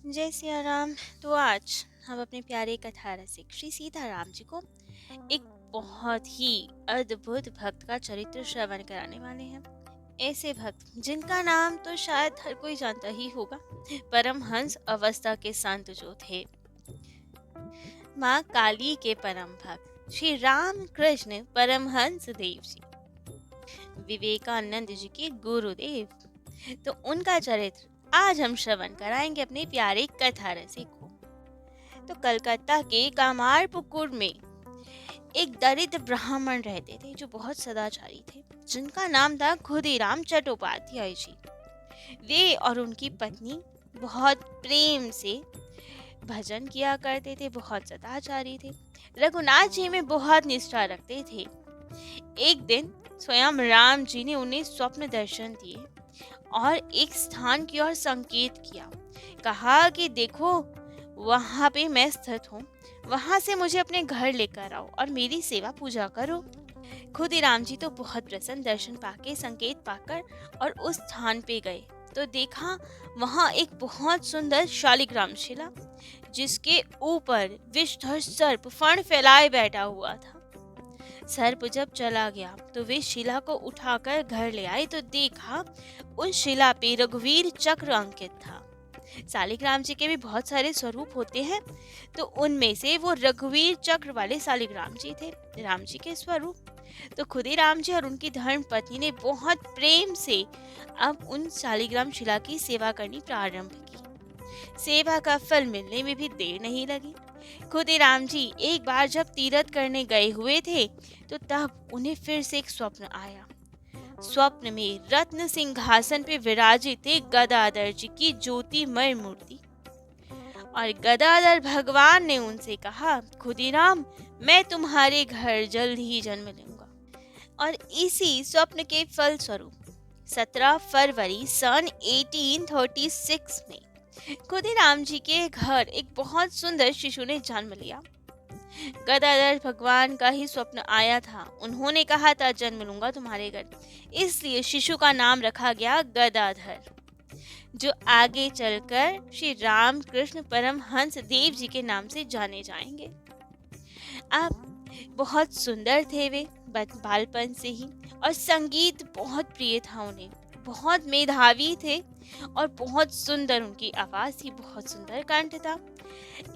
जय सिया राम। तो आज हम अपने प्यारे कथा रसिक श्री सीताराम जी को एक बहुत ही अद्भुत भक्त का चरित्र श्रवण कराने वाले हैं। ऐसे भक्त जिनका नाम तो शायद हर कोई जानता ही होगा, परमहंस अवस्था के संत जो थे, माँ काली के परम भक्त श्री राम कृष्ण परमहंस देव जी, विवेकानंद जी के गुरुदेव। तो उनका चरित्र आज हम श्रवण कराएंगे अपने प्यारे कथा रसिक को। तो कलकत्ता के कामारपुकुर में एक दरिद्र ब्राह्मण रहते थे जो बहुत सदाचारी थे, जिनका नाम था खुदीराम चट्टोपाध्याय जी। वे और उनकी पत्नी बहुत प्रेम से भजन किया करते थे, बहुत सदाचारी थे, रघुनाथ जी में बहुत निष्ठा रखते थे। एक दिन स्वयं राम जी ने उन्हें स्वप्न दर्शन दिए और एक स्थान की ओर संकेत किया। कहा कि देखो, वहां पे मैं स्थित हूँ, वहां से मुझे अपने घर लेकर आओ और मेरी सेवा पूजा करो। खुदीराम जी तो बहुत प्रसन्न, दर्शन पाके, संकेत पाकर और उस स्थान पे गए तो देखा वहां एक बहुत सुंदर शालिग्राम शिला, जिसके ऊपर विषधर सर्प फण फैलाए बैठा हुआ था। सर्प जब चला गया तो वे शिला को उठाकर घर ले आए तो देखा उस शिला पे रघुवीर चक्र अंकित था। शालिग्राम जी के भी बहुत सारे स्वरूप होते हैं, तो उनमें से वो रघुवीर चक्र वाले शालिग्राम जी थे, राम जी के स्वरूप। तो खुदीराम जी और उनकी धर्म पत्नी ने बहुत प्रेम से अब उन शालिग्राम शिला की सेवा करनी प्रारंभ की। सेवा का फल मिलने में भी देर नहीं लगी। खुदीराम जी एक बार जब तीर्थ करने गए हुए थे तो तब उन्हें फिर से एक स्वप्न आया। स्वप्न में रत्न सिंहासन पे विराजित थे गदाधर जी की ज्योतिमय मूर्ति, और गदाधर भगवान ने उनसे कहा, खुदीराम, मैं तुम्हारे घर जल्द ही जन्म लूंगा। और इसी स्वप्न के फल स्वरूप 17 फरवरी सन 1836 में खुदीराम जी के घर एक बहुत सुंदर शिशु ने जन्म लिया। गदाधर भगवान का ही स्वप्न आया था, उन्होंने कहा था जन्म लूंगा तुम्हारे घर, इसलिए शिशु का नाम रखा गया गदाधर, जो आगे चलकर श्री राम कृष्ण परमहंस देव जी के नाम से जाने जाएंगे। आप बहुत सुंदर थे वे बालपन से ही, और संगीत बहुत प्रिय था उन्हें, बहुत मेधावी थे और बहुत सुंदर उनकी आवाज थी, बहुत सुंदर कंठ था।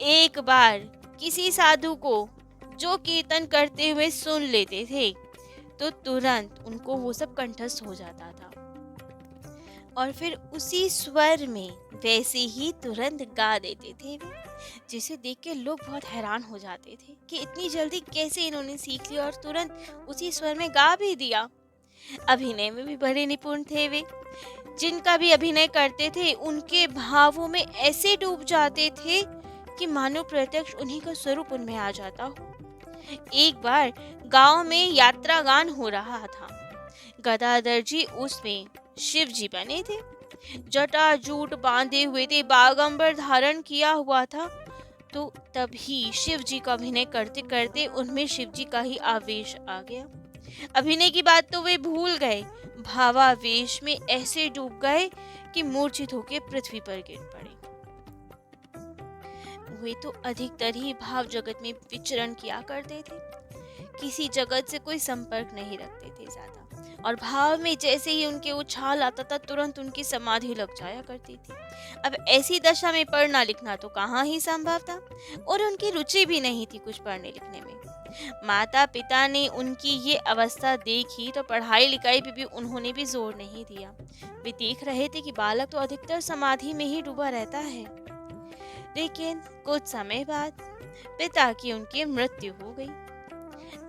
एक बार किसी साधु को जो कीर्तन करते हुए सुन लेते थे तो तुरंत उनको वो सब कंठस्थ हो जाता था, और फिर उसी स्वर में वैसे ही तुरंत गा देते थे वे, जिसे देख के लोग बहुत हैरान हो जाते थे कि इतनी जल्दी कैसे इन्होंने सीख लिया और तुरंत उसी स्वर में गा भी दिया। अभिनय में भी बड़े निपुण थे वे, जिनका भी अभिनय करते थे उनके भावों में ऐसे डूब जाते थे कि मानो प्रत्यक्ष उन्हीं का स्वरूप उनमें आ जाता हो। एक बार गांव में यात्रा गान हो रहा था, गदाधर जी उसमें शिव जी बने थे, जटा जूट बांधे हुए थे, बागंबर धारण किया हुआ था। तो तभी शिव जी का अभिनय करते करते उनमें शिव जी का ही आवेश आ गया। अभिनय की बात तो वे भूल गए, भावावेश में ऐसे डूब गए कि मूर्छित होकर पृथ्वी पर गिर पड़े। वे तो अधिकतर ही भाव जगत में विचरण किया करते थे, किसी जगत से कोई संपर्क नहीं रखते थे ज्यादा, और भाव में जैसे ही उनके उछाल आता था तुरंत उनकी समाधि लग जाया करती थी। अब ऐसी दशा में पढ़ना लिखना तो कहाँ ही संभव था, और उनकी रुचि भी नहीं थी कुछ पढ़ने लिखने में। माता पिता ने उनकी ये अवस्था देखी तो पढ़ाई लिखाई पे भी उन्होंने भी जोर नहीं दिया। वे देख रहे थे कि बालक तो अधिकतर समाधि में ही डूबा रहता है। लेकिन कुछ समय बाद पिता की उनकी मृत्यु हो गई।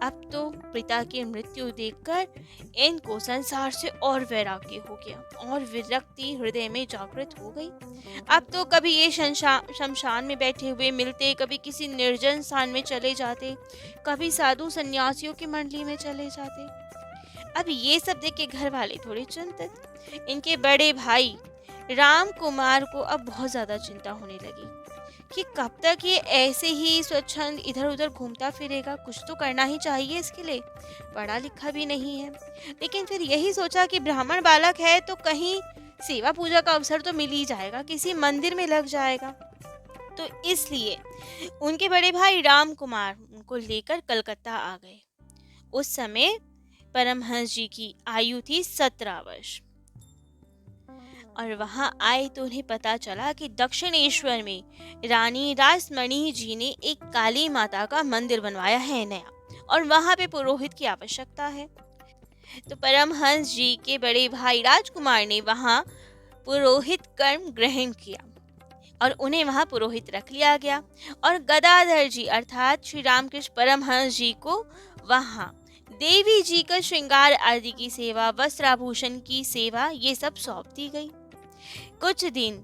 अब तो पिता की मृत्यु देखकर इनको संसार से और वैराग्य हो गया और विरक्ति हृदय में जागृत हो गई। अब तो कभी ये शमशान में बैठे हुए मिलते, कभी किसी निर्जन स्थान में चले जाते, कभी साधु सन्यासियों की मंडली में चले जाते। अब ये सब देख के घर वाले थोड़े चिंतित। इनके बड़े भाई राम कुमार को अब बहुत ज्यादा चिंता होने लगी कि कब तक ये ऐसे ही स्वच्छंद इधर उधर घूमता फिरेगा, कुछ तो करना ही चाहिए इसके लिए, पढ़ा लिखा भी नहीं है। लेकिन फिर यही सोचा कि ब्राह्मण बालक है तो कहीं सेवा पूजा का अवसर तो मिल ही जाएगा, किसी मंदिर में लग जाएगा। तो इसलिए उनके बड़े भाई राम कुमार उनको लेकर कलकत्ता आ गए। उस समय परमहंस जी की आयु थी 17 वर्ष। और वहां आए तो उन्हें पता चला कि दक्षिणेश्वर में रानी रासमणि जी ने एक काली माता का मंदिर बनवाया है नया, और वहां पे पुरोहित की आवश्यकता है। तो परमहंस जी के बड़े भाई राजकुमार ने वहां पुरोहित कर्म ग्रहण किया और उन्हें वहां पुरोहित रख लिया गया। और गदाधर जी अर्थात श्री रामकृष्ण परमहंस जी को वहां देवी जी का श्रृंगार आदि की सेवा, वस्त्राभूषण की सेवा, ये सब सौंप दी गई। कुछ दिन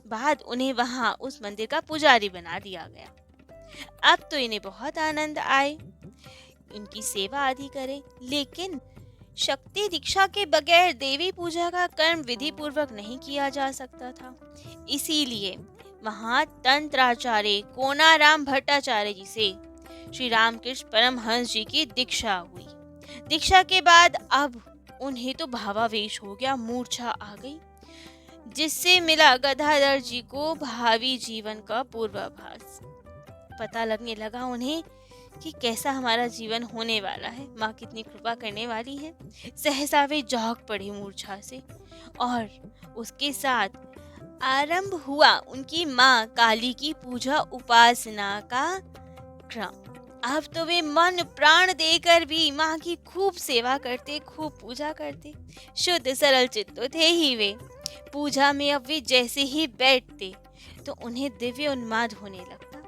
बाद उन्हें वहां उस मंदिर का पुजारी बना दिया गया। अब तो इन्हें बहुत आनंद आए, इनकी सेवा आदि करें, लेकिन शक्ति दीक्षा के बगैर देवी पूजा का कर्म विधि पूर्वक नहीं किया जा सकता था। इसीलिए वहां तंत्राचार्य कोनाराम भट्टाचार्य जी से श्री रामकृष्ण परमहंस जी की दीक्षा हुई। दीक्षा के बाद अब उन्हें तो भावावेश हो गया, मूर्छा आ गई, जिससे मिला गदाधर जी को भावी जीवन का पूर्वाभास। पता लगने लगा उन्हें कि कैसा हमारा जीवन होने वाला है, माँ कितनी कृपा करने वाली है। सहसा वे जाग पड़े मूर्छा से, और उसके साथ आरंभ हुआ उनकी माँ काली की पूजा उपासना का क्रम। अब तो वे मन प्राण देकर भी माँ की खूब सेवा करते, खूब पूजा करते। शुद्ध सरल चित्त तो थे ही वे। पूजा में अब वे जैसे ही बैठते तो उन्हें दिव्य उन्माद होने लगता,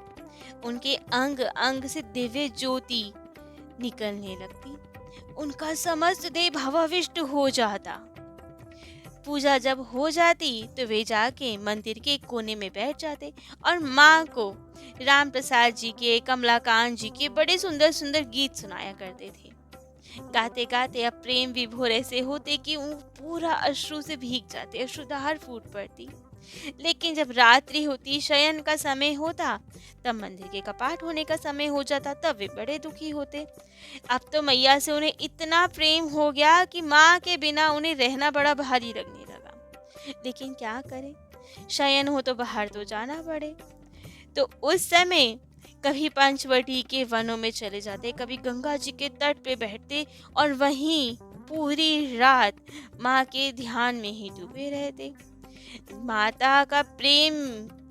उनके अंग अंग से दिव्य ज्योति निकलने लगती, उनका समस्त देह भावाविष्ट हो जाता। पूजा जब हो जाती तो वे जाके मंदिर के कोने में बैठ जाते और माँ को राम प्रसाद जी के, कमलाकांत जी के बड़े सुंदर सुंदर गीत सुनाया करते थे। गाते गाते अब प्रेम विभोर ऐसे होते कि वो पूरा अश्रु से भीग जाते, अश्रुधार फूट पड़ती। लेकिन जब रात्रि होती, शयन का समय होता, तब मंदिर के कपाट होने का समय हो जाता, तब वे बड़े दुखी होते। अब तो मैया से उन्हें इतना प्रेम हो गया कि माँ के बिना उन्हें रहना बड़ा भारी लगने लगा। लेकिन क्या करें, शयन हो तो बाहर तो जाना पड़े। तो उस समय कभी पंचवटी के वनों में चले जाते, कभी गंगा जी के तट पे बैठते और वहीं पूरी रात माँ के ध्यान में ही डूबे रहते। माता का प्रेम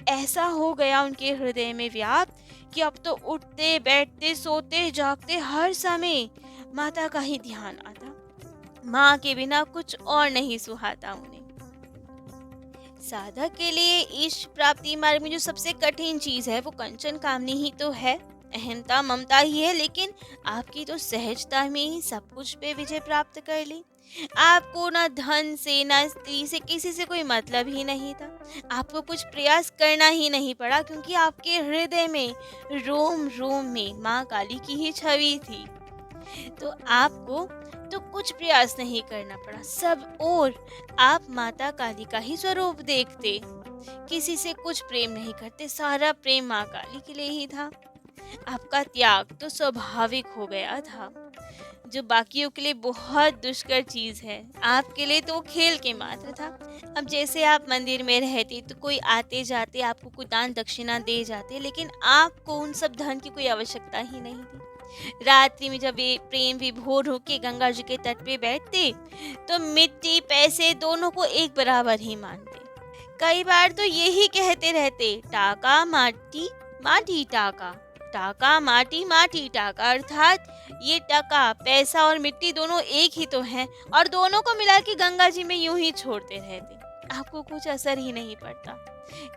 ऐसा हो गया उनके हृदय में व्याप्त कि अब तो उठते बैठते सोते जागते हर समय माता का ही ध्यान आता। माँ के बिना कुछ और नहीं सुहाता उन्हें। साधक के लिए ईश प्राप्ति मार्ग में जो सबसे कठिन चीज है वो कंचन कामनी ही तो है, अहंता ममता ही है। लेकिन आपकी तो सहजता में ही सब कुछ पे विजय प्राप्त कर ली। आपको ना धन से ना स्त्री से किसी से कोई मतलब ही नहीं था। आपको कुछ प्रयास करना ही नहीं पड़ा, क्योंकि आपके हृदय में रोम रोम में माँ काली की ही छवि थी। तो आपको तो कुछ प्रयास नहीं करना पड़ा, सब और आप माता काली का ही स्वरूप देखते, किसी से कुछ प्रेम नहीं करते, सारा प्रेम माँ काली के लिए ही था। आपका त्याग तो स्वाभाविक हो गया था, जो बाकियों के लिए बहुत दुष्कर चीज है, आपके लिए तो खेल के मात्र था। अब जैसे आप मंदिर में रहते तो कोई आते जाते आपको कुछ दान दक्षिणा दे जाते, लेकिन आपको उन सब धन की कोई आवश्यकता ही नहीं थी। रात्रि में जब वे प्रेम विभोर होके गंगा जी के तट पे बैठते तो मिट्टी पैसे दोनों को एक बराबर ही मानते। कई बार तो यही कहते रहते, टाका माटी माटी टाका, टाका माटी माटी टाका, अर्थात ये टका पैसा और मिट्टी दोनों एक ही तो हैं और दोनों को मिला के गंगा जी में यूं ही छोड़ते रहते। आपको कुछ असर ही नहीं पड़ता,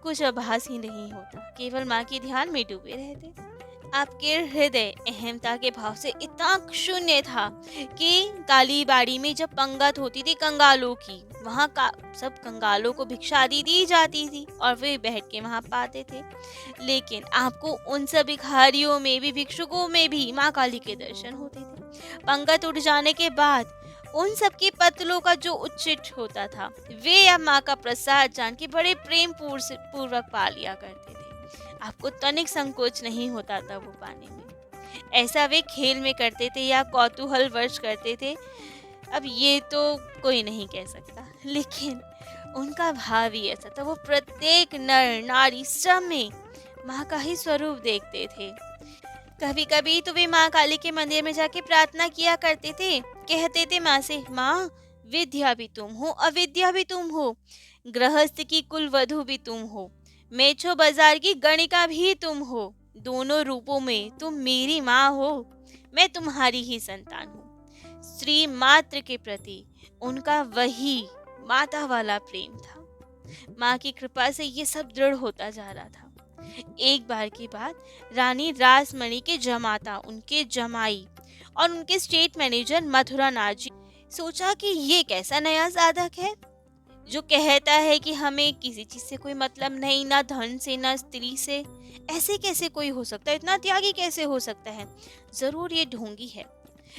कुछ आभास ही नहीं होता, केवल माँ के ध्यान में डूबे रहते। आपके हृदय अहमता के भाव से इतना शून्य था कि काली बाड़ी में जब पंगत होती थी कंगालों की, वहाँ का सब कंगालों को भिक्षा आदि दी जाती थी और वे बैठ के वहाँ पाते थे। लेकिन आपको उन सब भिखारियों में भी, भिक्षुकों में भी माँ काली के दर्शन होते थे। पंगत उठ जाने के बाद उन सब के पतलों का जो उच्चिष्ट होता था, वे अब माँ का प्रसाद जान के बड़े प्रेम पूर्वक पा लिया करते थे। आपको तनिक संकोच नहीं होता था वो पाने में। ऐसा वे खेल में करते थे या कौतूहल वर्ष करते थे, अब ये तो कोई नहीं कह सकता। लेकिन उनका भाव ही ऐसा था, वो प्रत्येक नर नारी सब में माँ का ही स्वरूप देखते थे। कभी कभी तो वे माँ काली के मंदिर में जाके प्रार्थना किया करते थे। कहते थे माँ से, माँ विद्या भी तुम हो, अविद्या भी तुम हो, गृहस्थ की कुल वधु भी तुम हो, मेछो बाजार की गणिका भी तुम हो, दोनों रूपों में तुम मेरी माँ हो, मैं तुम्हारी ही संतान हूँ। स्त्री मात्र के प्रति उनका वही माता वाला प्रेम था। माँ की कृपा से ये सब दृढ़ होता जा रहा था। एक बार की बात, रानी रासमणि के जमाता, उनके जमाई और उनके स्टेट मैनेजर मथुरा नाथ जी सोचा कि ये कैसा नया साधक है जो कहता है कि हमें किसी चीज से कोई मतलब नहीं, ना धन से ना स्त्री से। ऐसे कैसे कोई हो सकता है, इतना त्यागी कैसे हो सकता है, जरूर ये ढोंगी है।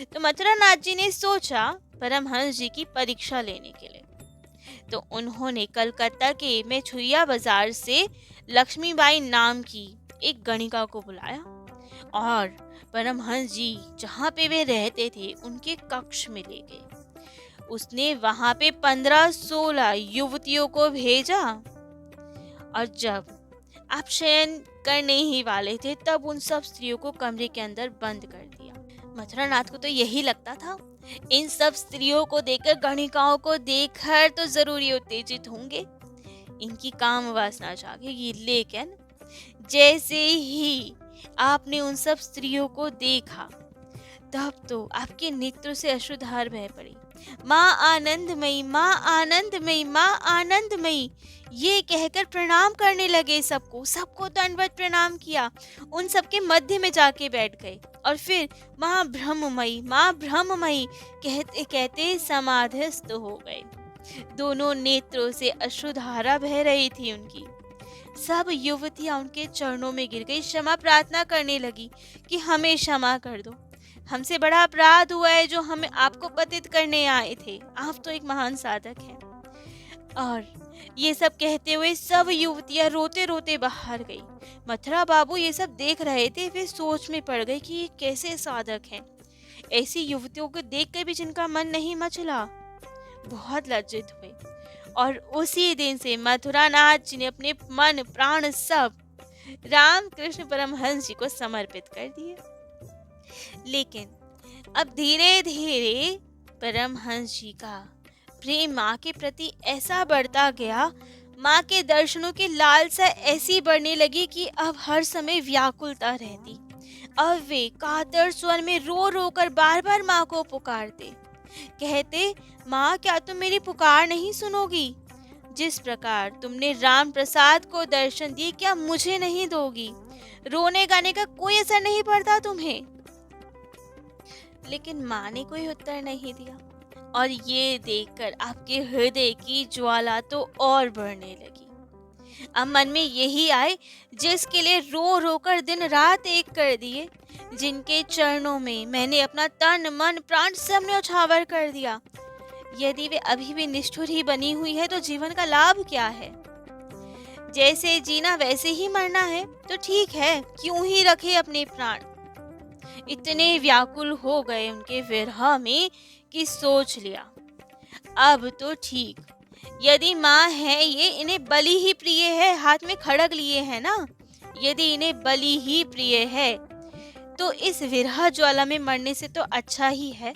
तो मथुरा नाथ जी ने सोचा परमहंस जी की परीक्षा लेने के लिए। तो उन्होंने कलकत्ता के मेछुरिया बाजार से लक्ष्मीबाई नाम की एक गणिका को बुलाया और परमहंस जी जहाँ पे वे रहते थे उनके कक्ष में ले गए। उसने वहां पे 15-16 युवतियों को भेजा और जब आप शयन करने ही वाले थे तब उन सब स्त्रियों को कमरे के अंदर बंद कर दिया। मथुरा नाथ को तो यही लगता था, इन सब स्त्रियों को देखकर, गणिकाओं को देखकर तो जरूर ये उत्तेजित होंगे, इनकी काम वासना जागेगी। लेकिन जैसे ही आपने उन सब स्त्रियों को देखा तब तो आपके नेत्रों से अश्रुधार बह पड़ी। माँ आनंदमयी, माँ आनंदमयी, माँ आनंदमयी, ये कहकर प्रणाम करने लगे। सबको दंडवत प्रणाम किया, उन सबके मध्य में जाके बैठ गए और फिर माँ ब्रह्ममयी, माँ ब्रह्ममयी कहते कहते समाधिस्थ हो गए। दोनों नेत्रों से अश्रुधारा बह रही थी उनकी। सब युवतियां उनके चरणों में गिर गई, क्षमा प्रार्थना करने लगी कि हमें क्षमा कर दो, हमसे बड़ा अपराध हुआ है जो हमें आपको पतित करने आए थे, आप तो एक महान साधक हैं। और ये सब कहते हुए सब युवतियां रोते रोते बाहर गई। मथुरा बाबू ये सब देख रहे थे, वे सोच में पड़ गए कि ये कैसे साधक हैं, ऐसी युवतियों को देखकर भी जिनका मन नहीं मचला। बहुत लज्जित हुए और उसी दिन से मथुरा नाथ जी ने अपने मन प्राण सब रामकृष्ण परमहंस जी को समर्पित कर दिए। लेकिन अब धीरे धीरे परमहंस जी का प्रेम माँ के प्रति ऐसा बढ़ता गया, माँ के दर्शनों की लालसा ऐसी बढ़ने लगी कि अब हर समय व्याकुलता रहती। अब वे कातर स्वर में रो रो कर बार बार माँ को पुकारते, कहते, माँ क्या तुम मेरी पुकार नहीं सुनोगी? जिस प्रकार तुमने राम प्रसाद को दर्शन दिए क्या मुझे नहीं दोगी? रोने गाने का कोई असर नहीं पड़ता तुम्हें? लेकिन माँ ने कोई उत्तर नहीं दिया और ये देखकर आपके हृदय की ज्वाला तो और बढ़ने लगी। अब मन में यही आए, जिसके लिए रो रो कर दिन रात एक कर दिए, जिनके चरणों में मैंने अपना तन मन प्राण सब न्यौछावर कर दिया, यदि वे अभी भी निष्ठुर ही बनी हुई है तो जीवन का लाभ क्या है? जैसे जीना वैसे ही मरना है तो ठीक है, क्यों ही रखे अपने प्राण। इतने व्याकुल हो गए उनके विरह में कि सोच लिया, अब तो ठीक, यदि माँ है ये, इन्हें बलि ही प्रिय है, हाथ में खड़ग लिए है ना, यदि इन्हें बलि ही प्रिय है तो इस विरह ज्वाला में मरने से तो अच्छा ही है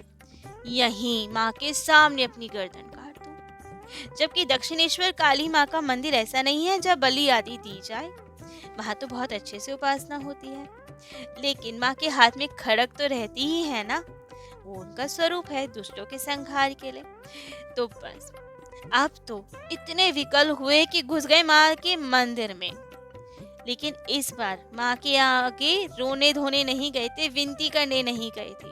यहीं माँ के सामने अपनी गर्दन काट दूं। जबकि दक्षिणेश्वर काली माँ का मंदिर ऐसा नहीं है जब बलि आदि दी जाए, वहाँ तो बहुत अच्छे से उपासना होती है, लेकिन माँ के हाथ में खड़ग तो रहती ही है ना, वो उनका स्वरूप है दुष्टों के संहार के लिए। तो बस अब तो इतने विकल हुए कि घुस गए माँ के मंदिर में। लेकिन इस बार माँ के आगे रोने धोने नहीं गए थे, विनती करने नहीं गए थे,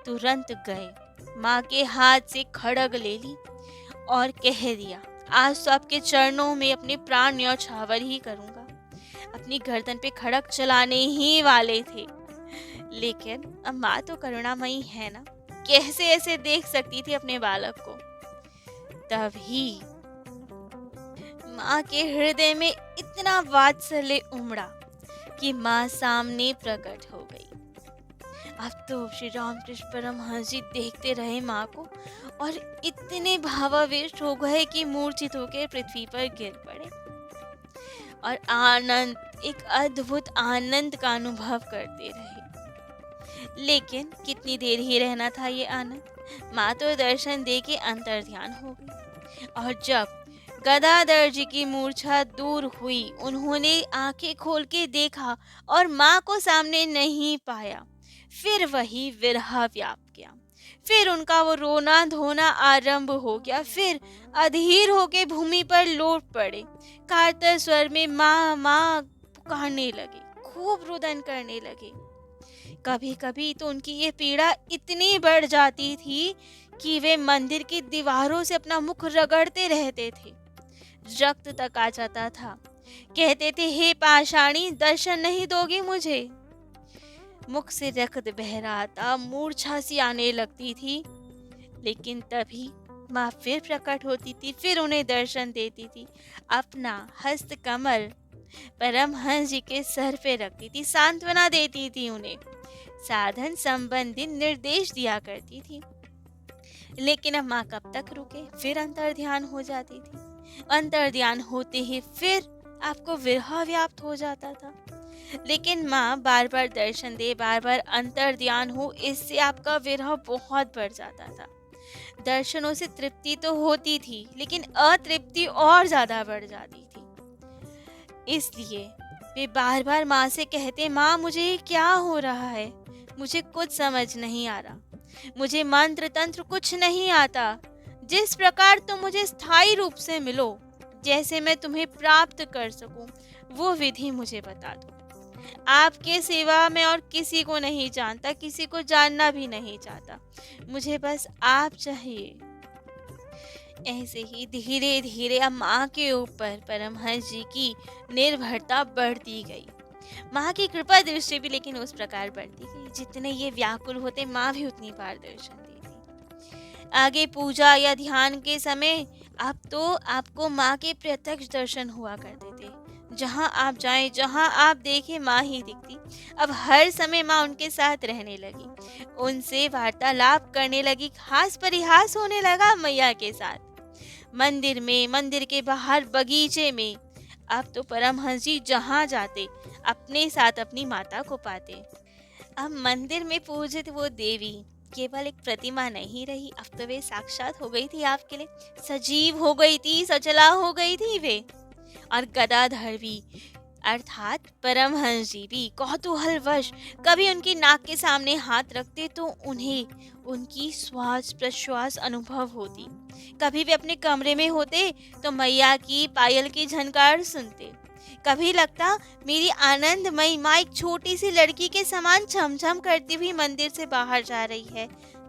तुरंत गए, माँ के हाथ से खड़ग ले ली और कह दिया, आज तो आपके चरणों में अपने प्राण न्यौछावर ही करूंगा। अपनी गर्दन पे खड़ग चलाने ही वाले थे, लेकिन अब माँ तो करुणामयी है ना, कैसे ऐसे देख सकती थी अपने बालक को। तभी माँ के हृदय में इतना वात्सल्य उमड़ा कि माँ सामने प्रकट हो गई। अब तो श्री रामकृष्ण परमहंस जी देखते रहे माँ को और इतने भावावेश हो गए कि मूर्छित होकर पृथ्वी पर गिर पड़े और एक अद्भुत आनंद का अनुभव करते रहे। लेकिन कितनी देर ही रहना था ये आनंद। माँ तो दर्शन दे के अंतर्ध्यान हो गई और जब गदाधर जी की मूर्छा दूर हुई, उन्होंने आंखें खोल के देखा और माँ को सामने नहीं पाया। फिर वही विरह व्याप गया। फिर उनका वो रोना धोना आरंभ हो गया। फिर अधीर होके भूमि पर लौट पड़े, कातर स्वर में माँ माँ पुकारने लगे, खूब रुदन करने लगे। कभी कभी तो उनकी ये पीड़ा इतनी बढ़ जाती थी कि वे मंदिर की दीवारों से अपना मुख रगड़ते रहते थे। रक्त तक आ जाता था। कहते थे, हे पाषाणी, दर्शन नहीं दोगी मुझे? मुख से रक्त बह रहा था, मूर्छा सी आने लगती थी। लेकिन तभी माँ फिर प्रकट होती थी, फिर उन्हें दर्शन देती थी। अपना हस्त कमल परमहंस जी के सर पे रखती थी, सांत्वना देती थी, उन्हें साधन संबंधी निर्देश दिया करती थी। लेकिन अब माँ कब तक रुके? फिर अंतर्ध्यान हो जाती थी। अंतर्ध्यान होते ही फिर आपको विरह व्याप्त हो जाता था। लेकिन माँ बार बार दर्शन दे, बार बार अंतर्ध्यान हो, इससे आपका विरह बहुत बढ़ जाता था। दर्शनों से तृप्ति तो होती थी, लेकिन अतृप्ति और ज्यादा बढ़ जाती थी। इसलिए वे बार बार माँ से कहते, माँ मुझे क्या हो रहा है? मुझे कुछ समझ नहीं आ रहा, मुझे मंत्र तंत्र कुछ नहीं आता। जिस प्रकार तुम मुझे स्थायी रूप से मिलो, जैसे मैं तुम्हें प्राप्त कर सकूं, वो विधि मुझे बता दो। आपके सिवा मैं और किसी को नहीं जानता, किसी को जानना भी नहीं चाहता। मुझे बस आप चाहिए। ऐसे ही धीरे धीरे अब माँ के ऊपर परमहंस जी की निर्भरता बढ़ती गई। माँ की कृपा दृष्टि भी लेकिन उस प्रकार बढ़ती गई। जितने ये व्याकुल होते, माँ भी उतनी बार दर्शन देती। आगे पूजा या ध्यान के समय अब तो आपको माँ के प्रत्यक्ष दर्शन हुआ करते थे। जहाँ आप जाएं, जहाँ आप देखें, माँ ही दिखती। अब हर समय माँ उनके साथ रहने लगी, उनसे वार्तालाप करने लगी, खास परिहास होने लगा मैया के साथ। मंदिर में, मंदिर के बाहर, बगीचे में अब तो परमहंस जी जहाँ जाते अपने साथ अपनी माता को पाते। अब मंदिर में पूजित वो देवी केवल एक प्रतिमा नहीं रही, अब तो वे साक्षात हो गई थी आपके लिए, सजीव हो गई थी, सचला हो गई थी वे। और गदाधर भी अर्थात परमहंस जी भी कौतूहलवश कभी उनकी नाक के सामने हाथ रखते तो उन्हें उनकी श्वास प्रश्वास अनुभव होती। कभी वे अपने कमरे में होते तो मैया की पायल की झनकार सुनते। कभी लगता मेरी आनंदमयी माँ एक छोटी सी लड़की के समान छमछम करती हुई मंदिर से बाहर जा रही है,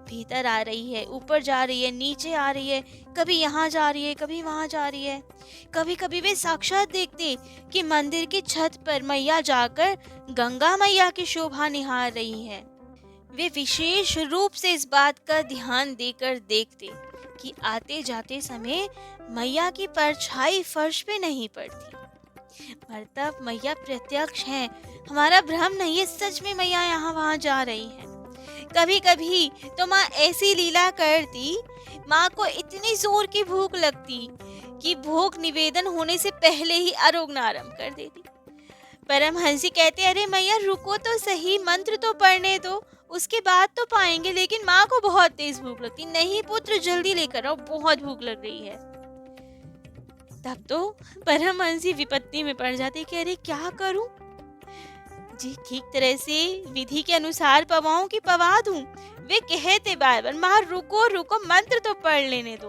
भीतर आ रही है, ऊपर जा रही है, नीचे आ रही है, कभी यहाँ जा रही है, कभी वहाँ जा रही है। कभी कभी वे साक्षात देखते कि मंदिर की छत पर मैया जाकर गंगा मैया की शोभा निहार रही है। वे विशेष रूप से इस बात का ध्यान देकर देखते कि आते जाते समय मैया की परछाई फर्श पे नहीं पड़ती। मतलब मैया प्रत्यक्ष है, हमारा भ्रम नहीं है, सच में मैया यहाँ वहाँ जा रही है। कभी कभी तो माँ ऐसी लीला करती, माँ को इतनी जोर की भूख लगती कि भोग निवेदन होने से पहले ही आरोगना आरंभ कर देती। परमहंसी कहते, अरे मैया रुको तो सही, मंत्र तो पढ़ने दो, उसके बाद तो पाएंगे। लेकिन माँ को बहुत तेज भूख लगती। नहीं पुत्र, जल्दी लेकर आओ, बहुत भूख लग रही है। तब तो परमहंसी विपत्ति में पड़ जाते कि अरे क्या करूं जी, ठीक तरह से विधि के अनुसार पवाऊं कि पवा दूं। वे कहते बार बार, माँ रुको रुको, मंत्र तो पढ़ लेने दो।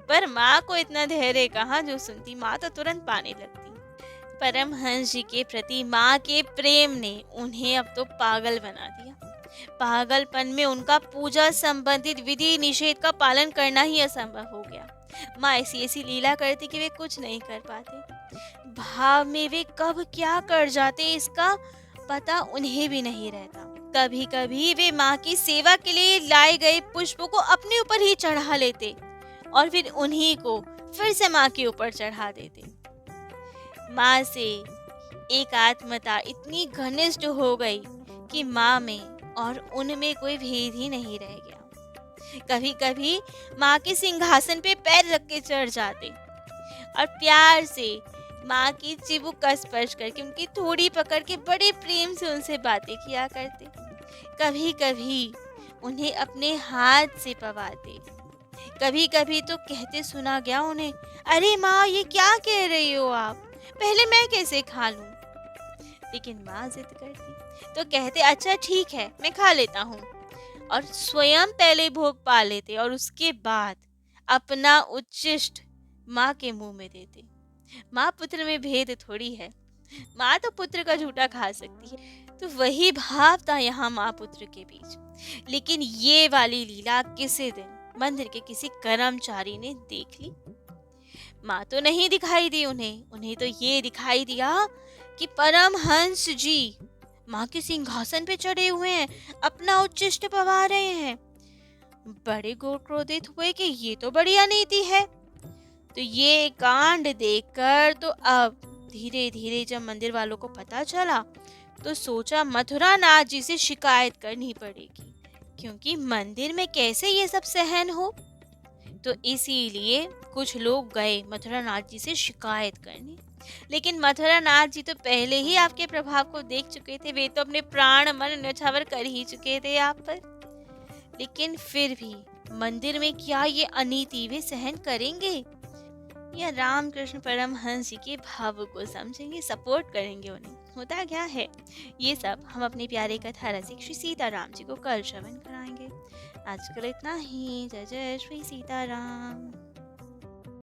पर माँ को इतना धैर्य कहाँ जो सुनती, माँ तो तुरंत पाने लगती। परमहंस जी के प्रति माँ के प्रेम ने उन्हें अब तो पागल बना दिया। पागलपन में उनका पूजा संबंधित विधि निषेध का पालन करना ही असंभव हो गया। माँ ऐसी ऐसी लीला करती कि वे कुछ नहीं कर पाते। भाव में वे कब क्या कर जाते इसका पता उन्हें भी नहीं रहता। कभी कभी वे माँ की सेवा के लिए लाए गए पुष्पों को अपने ऊपर ही चढ़ा लेते और फिर उन्हीं को फिर से माँ के ऊपर चढ़ा देते। माँ से एक आत्मता इतनी घनिष्ठ हो गई कि माँ में और उनमें कोई भेद ही नहीं रह गया। कभी कभी माँ के सिंहासन पे पैर रख के चढ़ जाते और प्यार से माँ की चिबुक का स्पर्श करके उनकी थोड़ी पकड़ के बड़े प्रेम से उनसे बातें किया करते। कभी कभी उन्हें अपने हाथ से पवाते। कभी कभी तो कहते सुना गया उन्हें, अरे माँ ये क्या कह रही हो आप, पहले मैं कैसे खा लूं। लेकिन माँ जिद करती तो कहते अच्छा ठीक है मैं खा लेता हूँ, और स्वयं पहले भोग पा लेते और उसके बाद अपना उच्छिष्ट माँ के मुंह में देते। माँ पुत्र में भेद थोड़ी है, माँ तो पुत्र का झूठा खा सकती है। तो वही भाव था यहाँ माँ पुत्र के बीच। लेकिन ये वाली लीला किसी दिन मंदिर के किसी कर्मचारी ने देख ली। माँ तो नहीं दिखाई दी उन्हें तो ये दिखाई दिया कि परमहंस जी माँ के सिंहासन पे चढ़े हुए हैं, अपना उच्छिष्ट पवा रहे हैं। बड़े क्रोधित हुए कि ये तो बड़ी अनीति है। तो ये कांड देखकर तो अब धीरे धीरे जब मंदिर वालों को पता चला तो सोचा मथुरा नाथ जी से शिकायत करनी पड़ेगी, क्योंकि मंदिर में कैसे ये सब सहन हो। तो इसीलिए कुछ लोग गए मथुरा नाथ जी से शिकायत करने। लेकिन मथुरा नाथ जी तो पहले ही आपके प्रभाव को देख चुके थे, वे तो अपने प्राण मन न्यौछावर कर ही चुके थे आप पर। लेकिन फिर भी मंदिर में क्या ये अनीति वे सहन करेंगे, या रामकृष्ण परमहंस जी के भाव को समझेंगे, सपोर्ट करेंगे उन्हें। होता क्या है ये सब हम अपने प्यारे कथा रसिक श्री सीताराम जी को कल श्रवण कराएंगे। आजकल इतना ही। जय जय श्री सीताराम।